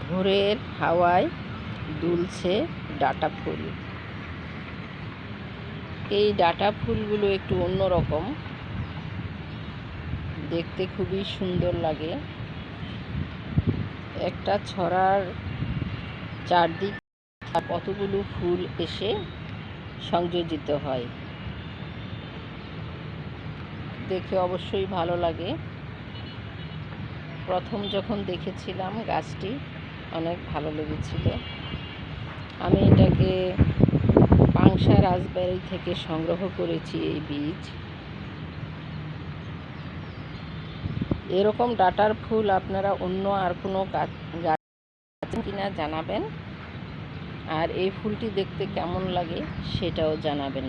ভোরের হাওয়ায় দুলছে ডাঁটা ফুল। এই ডাঁটা ফুলগুলো একটু অন্যরকম, দেখতে খুবই সুন্দর লাগে। একটা ছড়ার চারদিক কতগুলো ফুল এসে সংযোজিত হয়, দেখে অবশ্যই ভালো লাগে। প্রথম যখন দেখেছিলাম গাছটি অনেক ভালো লেগেছিল। আমি এটাকে পাংশা রাজবাড়ি থেকে সংগ্রহ করেছি এই বীজ। এরকম ডাঁটার ফুল আপনারা অন্য আর কোনো গাছ কিনা জানাবেন, আর এই ফুলটি দেখতে কেমন লাগে সেটাও জানাবেন।